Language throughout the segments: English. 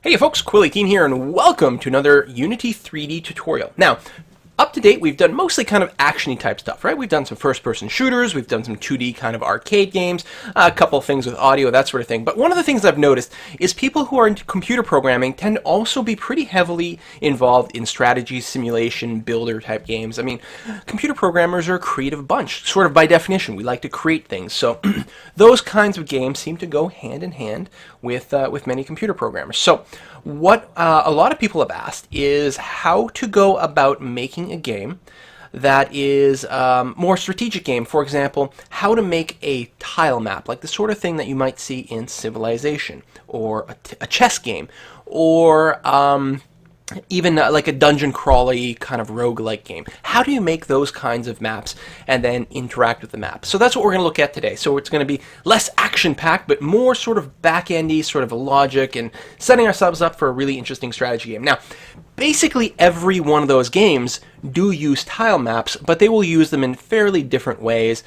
Hey folks, Quill18 here, and welcome to another Unity 3D tutorial. Now, up to date, we've done mostly kind of action-y type stuff, right? We've done some first-person shooters, we've done some 2D kind of arcade games, a couple of things with audio, that sort of thing. But one of the things I've noticed is people who are into computer programming tend to also be pretty heavily involved in strategy, simulation, builder type games. I mean, computer programmers are a creative bunch, sort of by definition. We like to create things. So those kinds of games seem to go hand in hand with many computer programmers. So what a lot of people have asked is how to go about making a game that is more strategic game. For example, how to make a tile map, like the sort of thing that you might see in Civilization, or a chess game, or even like a dungeon crawly kind of roguelike game. How do you make those kinds of maps and then interact with the map? So that's what we're going to look at today. So it's going to be less action-packed, but more sort of back-endy, sort of a logic, and setting ourselves up for a really interesting strategy game. Now, basically every one of those games do use tile maps, but they will use them in fairly different ways.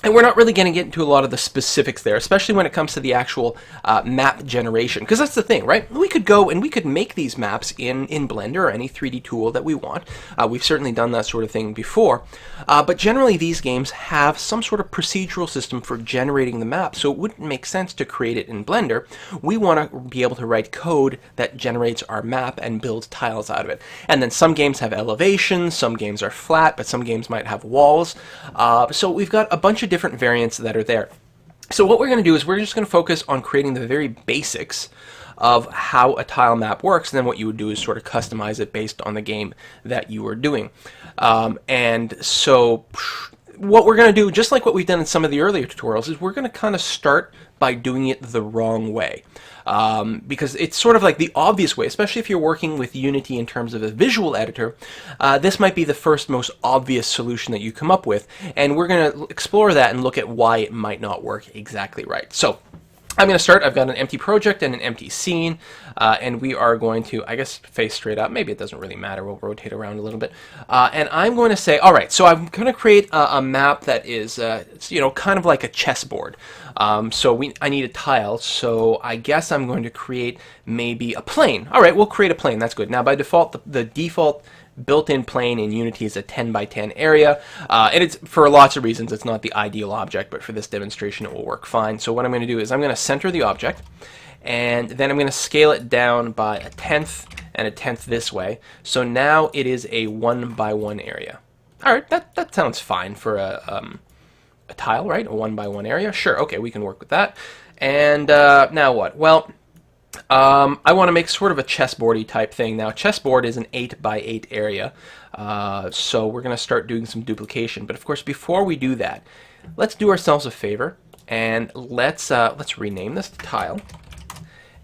And we're not really going to get into a lot of the specifics there, especially when it comes to the actual map generation. Because that's the thing, right? We could go and we could make these maps in Blender or any 3D tool that we want. We've certainly done that sort of thing before. But generally, these games have some sort of procedural system for generating the map, so it wouldn't make sense to create it in Blender. We want to be able to write code that generates our map and builds tiles out of it. And then some games have elevations, some games are flat, but some games might have walls. So we've got a bunch of different variants that are there. So what we're going to do is we're just going to focus on creating the very basics of how a tile map works, and then what you would do is sort of customize it based on the game that you are doing. And so what we're going to do, just like what we've done in some of the earlier tutorials, is we're going to kind of start by doing it the wrong way. Because it's sort of like the obvious way, especially if you're working with Unity in terms of a visual editor. This might be the first most obvious solution that you come up with, and we're going to explore that and look at why it might not work exactly right. So I'm going to start. I've got an empty project and an empty scene, and we are going to, I guess, face straight up. Maybe it doesn't really matter. We'll rotate around a little bit. And I'm going to say, all right, so I'm going to create a map that is, kind of like a chessboard. I need a tile, so I guess I'm going to create maybe a plane. All right, we'll create a plane. That's good. Now, by default, the default built-in plane in Unity is a 10 by 10 area, and it's for lots of reasons it's not the ideal object, but for this demonstration it will work fine. So what I'm going to do is I'm going to center the object, and then I'm going to scale it down by a tenth and a tenth this way. So now it is a 1 by 1 area. All right, that sounds fine for a tile, right? A 1 by 1 area. Sure, okay, we can work with that. And now what? Well, I want to make sort of a chessboardy type thing. Now, chessboard is an 8 by 8 area, so we're going to start doing some duplication. But of course, before we do that, let's do ourselves a favor, and let's rename this to tile,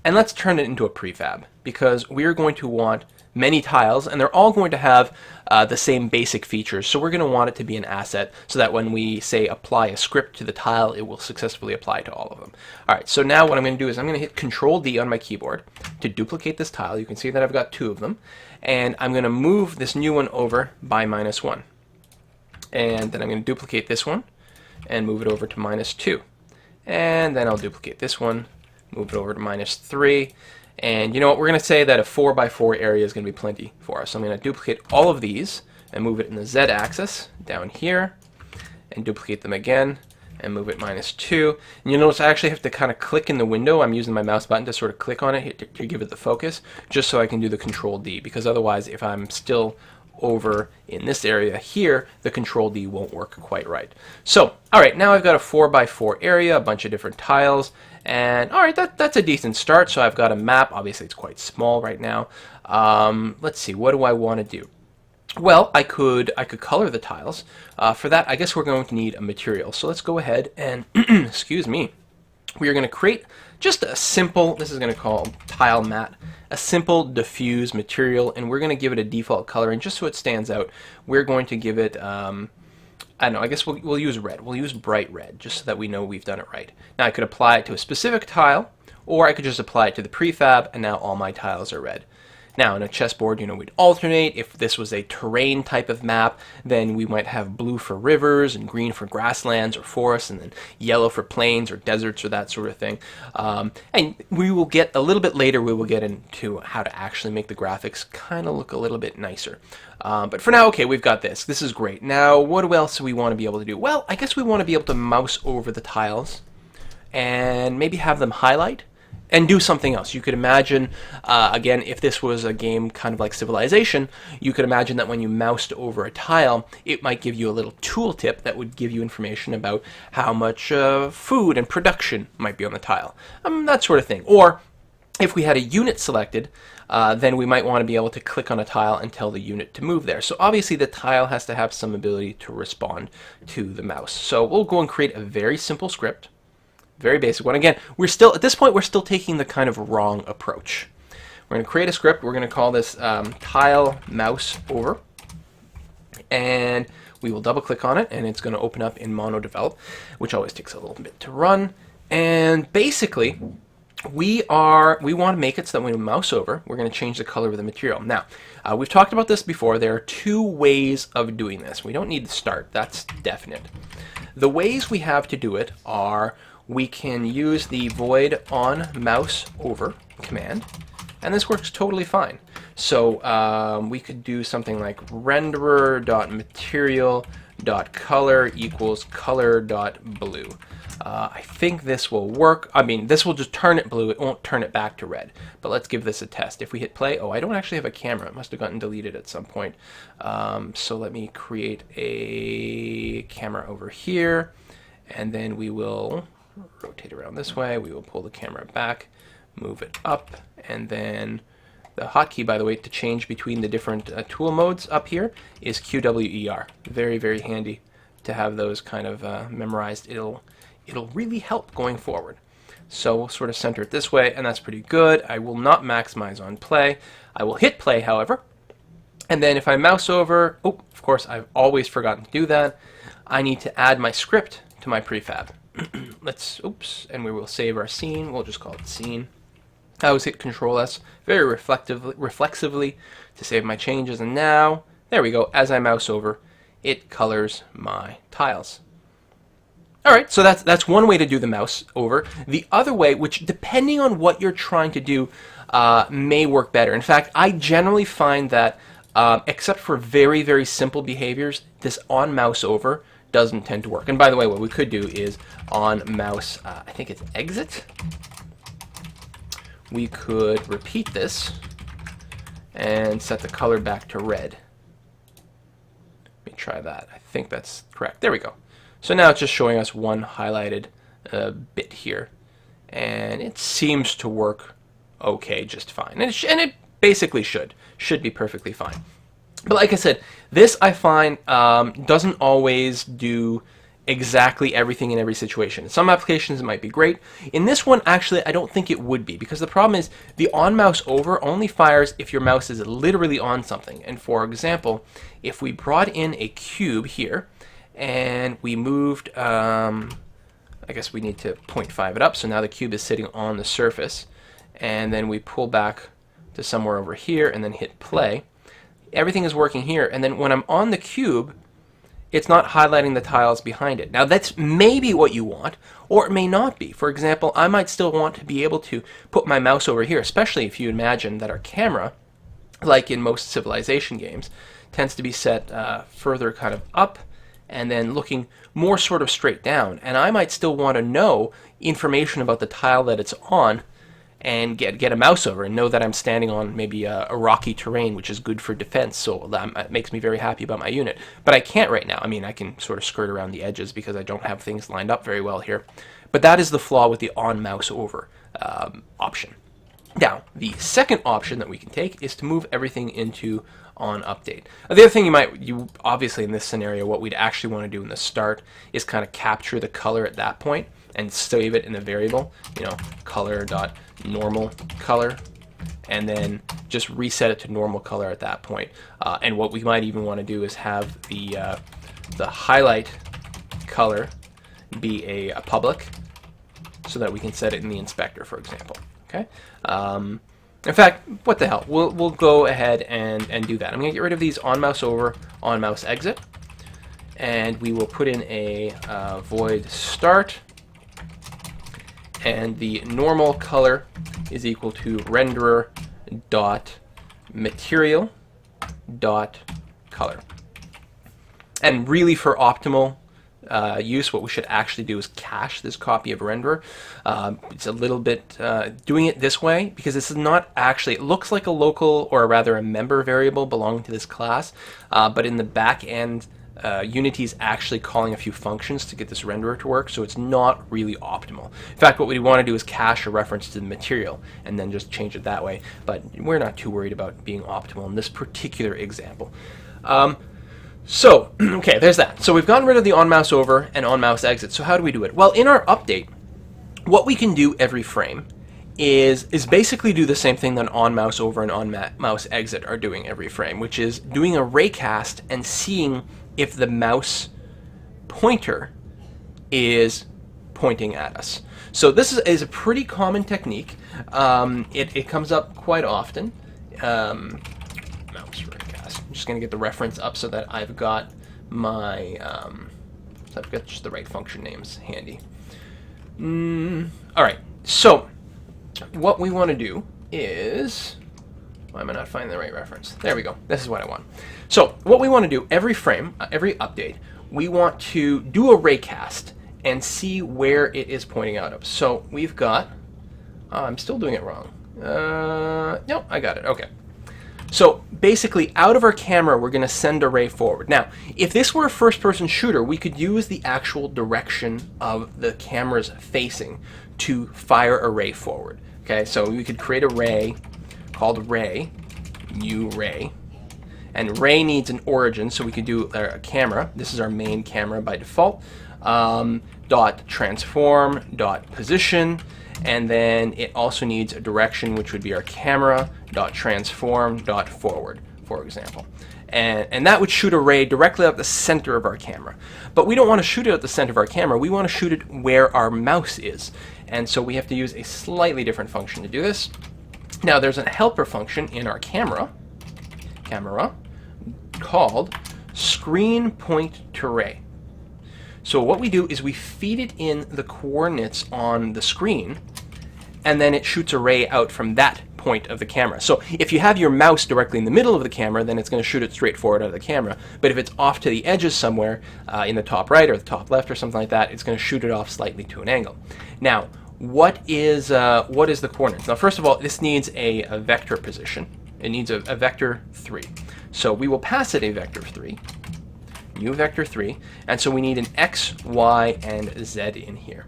and let's turn it into a prefab, because we're going to want many tiles, and they're all going to have the same basic features. So we're going to want it to be an asset so that when we say apply a script to the tile, it will successfully apply to all of them. All right, so now what I'm going to do is I'm going to hit Control D on my keyboard to duplicate this tile. You can see that I've got 2 of them, and I'm going to move this new one over by -1. And then I'm going to duplicate this one and move it over to -2. And then I'll duplicate this one, move it over to -3. And you know what, we're going to say that a 4 by 4 area is going to be plenty for us. So I'm going to duplicate all of these and move it in the Z-axis down here, and duplicate them again and move it -2. And you'll notice I actually have to kind of click in the window. I'm using my mouse button to sort of click on it to give it the focus, just so I can do the Control D, because otherwise if I'm still over in this area here, the Control D won't work quite right. So, all right, now I've got a 4 by 4 area, a bunch of different tiles, and all right, that's a decent start. So I've got a map. Obviously, it's quite small right now. Let's see, what do I want to do? Well, I could color the tiles. For that, I guess we're going to need a material. So let's go ahead and, excuse me, we are going to create just a simple, this is going to call tile mat, a simple diffuse material, and we're going to give it a default color. And just so it stands out, we're going to give it, I don't know, I guess we'll use red. We'll use bright red, just so that we know we've done it right. Now I could apply it to a specific tile, or I could just apply it to the prefab, and now all my tiles are red. Now, in a chessboard, we'd alternate. If this was a terrain type of map, then we might have blue for rivers and green for grasslands or forests, and then yellow for plains or deserts or that sort of thing. And we will get, a little bit later, we will get into how to actually make the graphics kind of look a little bit nicer. But for now, okay, we've got this. This is great. Now, what else do we want to be able to do? Well, I guess we want to be able to mouse over the tiles and maybe have them highlight and do something else. You could imagine, again, if this was a game kind of like Civilization, you could imagine that when you moused over a tile, it might give you a little tooltip that would give you information about how much food and production might be on the tile. That sort of thing. Or if we had a unit selected, then we might want to be able to click on a tile and tell the unit to move there. So obviously the tile has to have some ability to respond to the mouse. So we'll go and create a very simple script. Very basic one. Again, we're still, at this point, we're still taking the kind of wrong approach. We're going to create a script. We're going to call this TileMaps over. And we will double click on it, and it's going to open up in MonoDevelop, which always takes a little bit to run. And basically, we want to make it so that when we mouse over, we're going to change the color of the material. Now, we've talked about this before. There are two ways of doing this. We don't need to start. That's definite. The ways we have to do it are, we can use the void on mouse over command, and this works totally fine. So we could do something like renderer.material.color equals color.blue. I think this will work. I mean, this will just turn it blue. It won't turn it back to red. But let's give this a test. If we hit play, oh, I don't actually have a camera. It must have gotten deleted at some point. So let me create a camera over here, and then we will rotate around this way. We will pull the camera back, move it up, and then the hotkey, by the way, to change between the different tool modes up here is QWER. Very, very handy to have those kind of memorized. It'll really help going forward. So we'll sort of center it this way, and that's pretty good. I will not maximize on play. I will hit play, however, and then if I mouse over, oh, of course, I've always forgotten to do that. I need to add my script to my prefab. Oops, and we will save our scene. We'll just call it scene. I always hit Control S very reflexively to save my changes, and now, there we go, as I mouse over, it colors my tiles. Alright, so that's one way to do the mouse over. The other way, which depending on what you're trying to do, may work better. In fact, I generally find that, except for very, very simple behaviors, this on mouse over doesn't tend to work. And by the way, what we could do is on mouse, I think it's exit. We could repeat this and set the color back to red. Let me try that. I think that's correct. There we go. So now it's just showing us one highlighted bit here, and it seems to work okay, just fine. And it basically should be perfectly fine. But like I said, this I find doesn't always do exactly everything in every situation. In some applications it might be great. In this one, actually, I don't think it would be, because the problem is the on mouse over only fires if your mouse is literally on something. And for example, if we brought in a cube here and we moved, I guess we need to 0.5 it up, so now the cube is sitting on the surface, and then we pull back to somewhere over here and then hit play. Everything is working here, and then when I'm on the cube, it's not highlighting the tiles behind it. Now that's maybe what you want, or it may not be. For example, I might still want to be able to put my mouse over here, especially if you imagine that our camera, like in most Civilization games, tends to be set further kind of up and then looking more sort of straight down. And I might still want to know information about the tile that it's on and get a mouse over and know that I'm standing on maybe a rocky terrain, which is good for defense, so that makes me very happy about my unit. But I can't right now. I mean, I can sort of skirt around the edges because I don't have things lined up very well here. But that is the flaw with the on mouse over option. Now, the second option that we can take is to move everything into on update. The other thing you obviously in this scenario, what we'd actually want to do in the start is kind of capture the color at that point and save it in the variable, color.normal color, and then just reset it to normal color at that point. And what we might even want to do is have the highlight color be a public, so that we can set it in the inspector, for example. Okay. In fact, what the hell? We'll go ahead and do that. I'm going to get rid of these on mouse over, on mouse exit. And we will put in a void start. And the normal color is equal to renderer dot material dot color. And really, for optimal use, what we should actually do is cache this copy of renderer. It's a little bit doing it this way because this is not actually, it looks like a local, or rather a member variable belonging to this class, but in the back end, Unity is actually calling a few functions to get this renderer to work, so it's not really optimal. In fact, what we want to do is cache a reference to the material and then just change it that way, but we're not too worried about being optimal in this particular example. So, okay, there's that. So we've gotten rid of the on mouse over and on mouse exit. So how do we do it? Well, in our update, what we can do every frame is basically do the same thing that on mouse over and on mouse exit are doing every frame, which is doing a raycast and seeing if the mouse pointer is pointing at us. So this is a pretty common technique. It comes up quite often. Mouse raycast. I'm just going to get the reference up so that I've got my so I've got just the right function names handy. All right. So what we want to do is, why am I not finding the right reference? There we go. This is what I want. So what we want to do every frame, every update, we want to do a raycast and see where it is pointing out of. So we've got, I'm still doing it wrong. No, I got it. Okay. So basically, out of our camera, we're going to send a ray forward. Now, if this were a first-person shooter, we could use the actual direction of the camera's facing to fire a ray forward. Okay, so we could create a ray called ray, new ray, and ray needs an origin, so we could do a camera. This is our main camera by default. Dot transform dot position, and then it also needs a direction, which would be our camera dot transform dot forward, for example. And that would shoot a ray directly at the center of our camera. But we don't want to shoot it at the center of our camera. We want to shoot it where our mouse is. And so we have to use a slightly different function to do this. Now there's a helper function in our camera called screen point Turay. So what we do is we feed it in the coordinates on the screen, and then it shoots a ray out from that point of the camera. So if you have your mouse directly in the middle of the camera, then it's going to shoot it straight forward out of the camera. But if it's off to the edges somewhere, in the top right or the top left or something like that, it's going to shoot it off slightly to an angle. Now, what is the coordinates? Now, first of all, this needs a vector position. It needs a vector 3. So we will pass it a vector 3. New vector 3, and so we need an x, y, and z in here.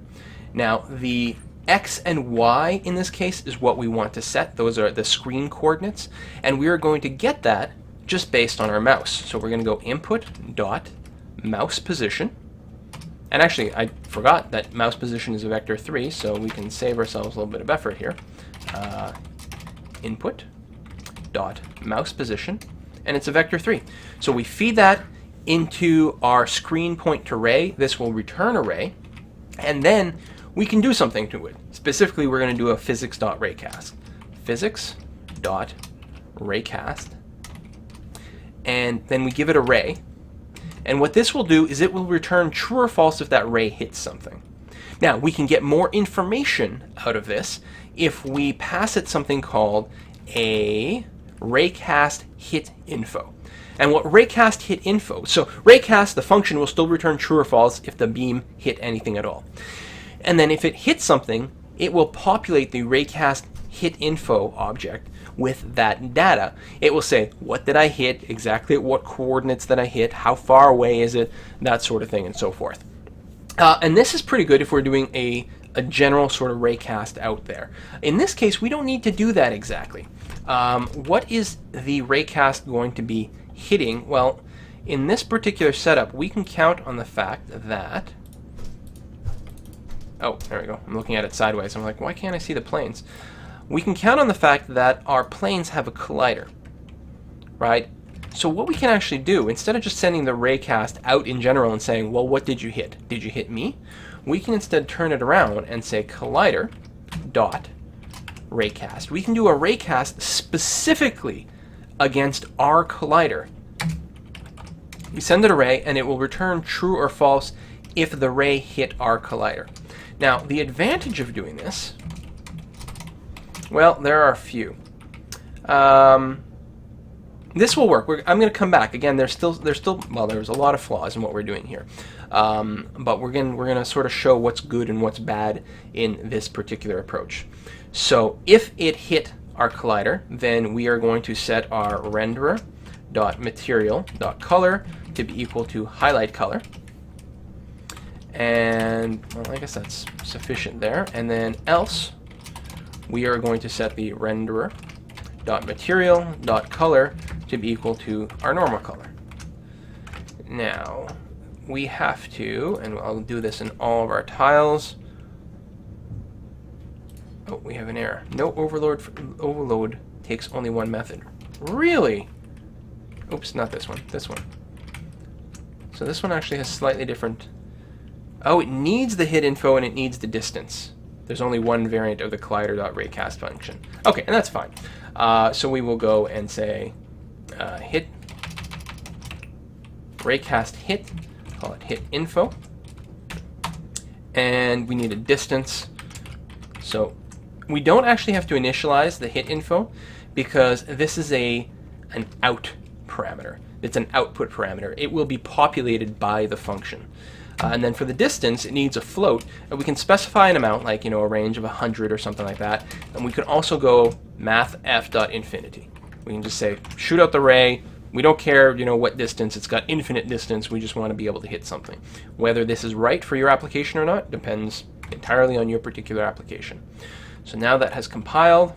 Now the x and y in this case is what we want to set. Those are the screen coordinates, and we are going to get that just based on our mouse. So we're going to go input dot mouse position, and actually I forgot that mouse position is a vector 3, so we can save ourselves a little bit of effort here. Input dot mouse position, and it's a vector 3. So we feed that into our screen point Turay. This will return a ray, and then we can do something to it. Specifically, we're going to do a physics.raycast. Physics.raycast. And then we give it a ray. And what this will do is it will return true or false if that ray hits something. Now, we can get more information out of this if we pass it something called a raycast hit info. And what raycast hit info, so raycast, the function, will still return true or false if the beam hit anything at all. And then if it hits something, it will populate the raycast hit info object with that data. It will say, what did I hit, exactly at what coordinates that I hit, how far away is it, that sort of thing, and so forth. And this is pretty good if we're doing a general sort of raycast out there. In this case, we don't need to do that exactly. What is the raycast going to be hitting? Well, in this particular setup, we can count on the fact that, oh, there we go. I'm looking at it sideways. I'm like, why can't I see the planes? We can count on the fact that our planes have a collider, right? So what we can actually do, instead of just sending the raycast out in general and saying, well, what did you hit? Did you hit me? We can instead turn it around and say collider dot raycast. We can do a raycast specifically against our collider. We send it a ray, and it will return true or false if the ray hit our collider. Now, the advantage of doing this, well, there are a few. This will work. I'm going to come back again. There's still well, there's a lot of flaws in what we're doing here, but we're going to sort of show what's good and what's bad in this particular approach. So if it hit our collider, then we are going to set our renderer.material.color to be equal to highlight color, and well, I guess that's sufficient there. And then else, we are going to set the renderer.material.color to be equal to our normal color. Now, we have to, and I'll do this in all of our tiles. Oh, we have an error. No overload takes only one method. Really? Oops, not this one. This one. So this one actually has slightly different. Oh, it needs the hit info and it needs the distance. There's only one variant of the collider.raycast function. Okay, and that's fine. So we will go and say hit raycast hit, call it hit info, and we need a distance. So we don't actually have to initialize the hit info because this is an out parameter. It's an output parameter. It will be populated by the function. And then for the distance, it needs a float, and we can specify an amount, like, a range of 100 or something like that. And we can also go mathf.infinity. We can just say, shoot out the ray. We don't care, what distance. It's got infinite distance. We just want to be able to hit something. Whether this is right for your application or not depends entirely on your particular application. So now that has compiled,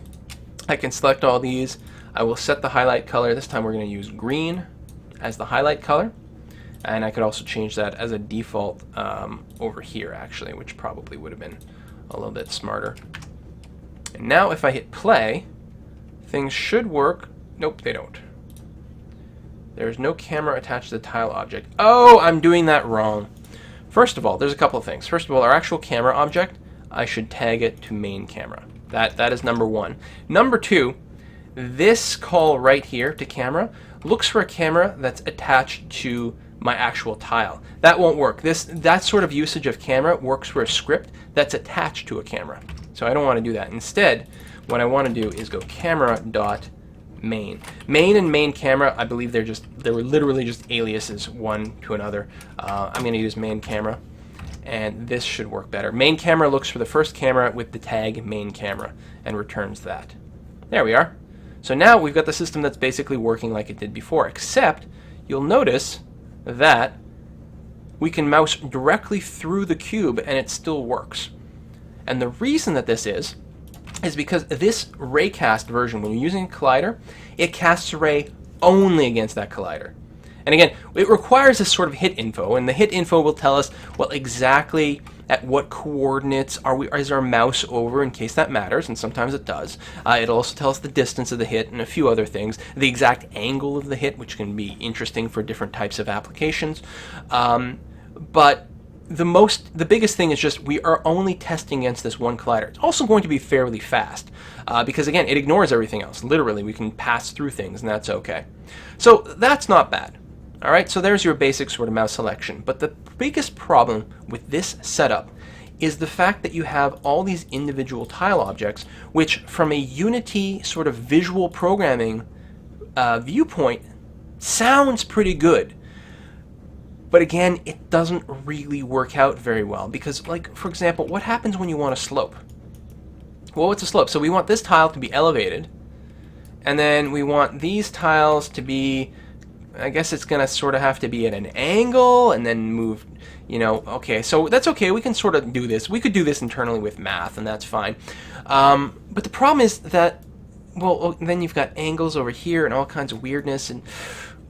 I can select all these. I will set the highlight color. This time we're going to use green as the highlight color. And I could also change that as a default over here, actually, which probably would have been a little bit smarter. And now if I hit play, things should work. Nope, they don't. There's no camera attached to the tile object. Oh, I'm doing that wrong. First of all, there's a couple of things. First of all, our actual camera object, I should tag it to main camera. That is number one. Number two, this call right here to camera looks for a camera that's attached to my actual tile. That won't work. That sort of usage of camera works for a script that's attached to a camera. So I don't want to do that. Instead, what I want to do is go camera.main. Main and main camera, I believe they were literally just aliases one to another. I'm going to use main camera, and this should work better. Main camera looks for the first camera with the tag main camera and returns that. There we are. So now we've got the system that's basically working like it did before, except you'll notice that we can mouse directly through the cube and it still works. And the reason that this is because this raycast version, when you're using a collider, it casts a ray only against that collider. And again, it requires this sort of hit info, and the hit info will tell us, well, exactly at what coordinates is our mouse over, in case that matters, and sometimes it does. It'll also tell us the distance of the hit and a few other things, the exact angle of the hit, which can be interesting for different types of applications. But the biggest thing is just we are only testing against this one collider. It's also going to be fairly fast because, again, it ignores everything else. Literally, we can pass through things, and that's okay. So that's not bad. All right, so there's your basic sort of mouse selection. But the biggest problem with this setup is the fact that you have all these individual tile objects, which from a Unity sort of visual programming viewpoint sounds pretty good. But again, it doesn't really work out very well because, like, for example, what happens when you want a slope? Well, what's a slope? So we want this tile to be elevated, and then we want these tiles to be, I guess it's going to sort of have to be at an angle and then move, okay, so that's okay. We can sort of do this. We could do this internally with math, and that's fine. But the problem is that, well, then you've got angles over here and all kinds of weirdness, and,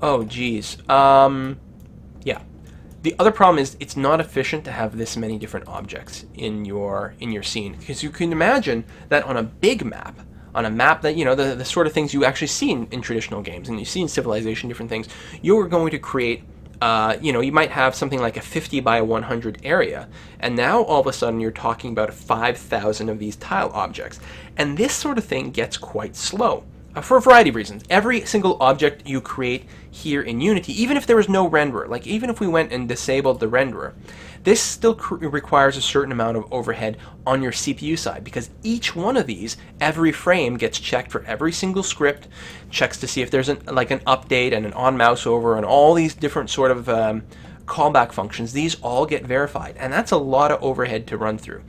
oh, geez. Yeah. The other problem is it's not efficient to have this many different objects in your scene, because you can imagine that on a big map, on a map that, the sort of things you actually see in traditional games, and you see in Civilization, different things, you're going to create you might have something like a 50 by 100 area, and now all of a sudden you're talking about 5,000 of these tile objects. And this sort of thing gets quite slow. For a variety of reasons. Every single object you create here in Unity, even if there was no renderer, like even if we went and disabled the renderer, this still requires a certain amount of overhead on your CPU side, because each one of these, every frame gets checked for every single script, checks to see if there's an update and an on mouse over and all these different sort of callback functions. These all get verified, and that's a lot of overhead to run through.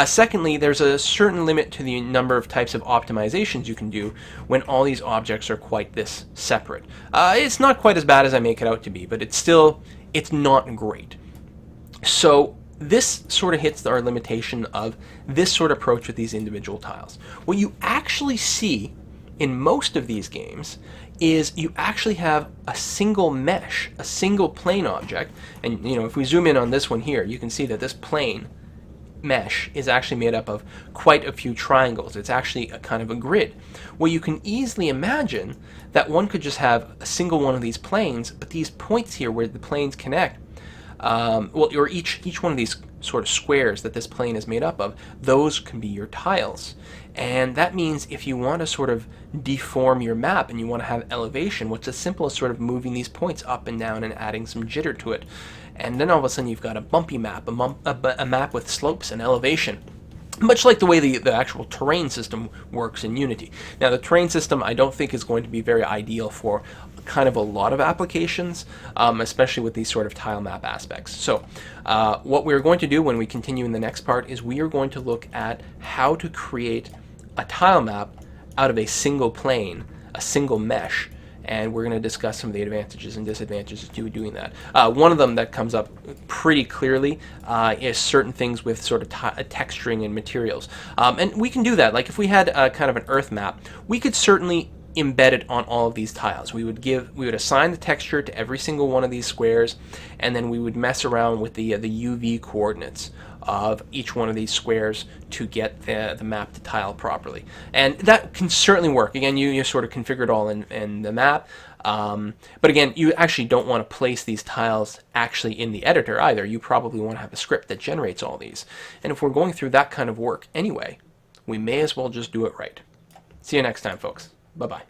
Secondly, there's a certain limit to the number of types of optimizations you can do when all these objects are quite this separate. It's not quite as bad as I make it out to be, but it's not great. So this sort of hits our limitation of this sort of approach with these individual tiles. What you actually see in most of these games is you actually have a single mesh, a single plane object, and if we zoom in on this one here, you can see that this plane mesh is actually made up of quite a few triangles. It's actually a kind of a grid. Well, you can easily imagine that one could just have a single one of these planes, but these points here where the planes connect, or each one of these sort of squares that this plane is made up of, those can be your tiles. And that means if you want to sort of deform your map and you want to have elevation, what's as simple as sort of moving these points up and down and adding some jitter to it. And then all of a sudden you've got a bumpy map, a map with slopes and elevation. Much like the way the actual terrain system works in Unity. Now, the terrain system I don't think is going to be very ideal for kind of a lot of applications, especially with these sort of tile map aspects. So what we're going to do when we continue in the next part is we are going to look at how to create a tile map out of a single plane, a single mesh, and we're going to discuss some of the advantages and disadvantages to doing that. One of them that comes up pretty clearly is certain things with sort of texturing and materials. And we can do that. Like if we had kind of an earth map, we could certainly embed it on all of these tiles. We would assign the texture to every single one of these squares, and then we would mess around with the UV coordinates of each one of these squares to get the map to tile properly. And that can certainly work. Again, you sort of configure it all in the map. But again, you actually don't want to place these tiles actually in the editor either. You probably want to have a script that generates all these. And if we're going through that kind of work anyway, we may as well just do it right. See you next time, folks. Bye-bye.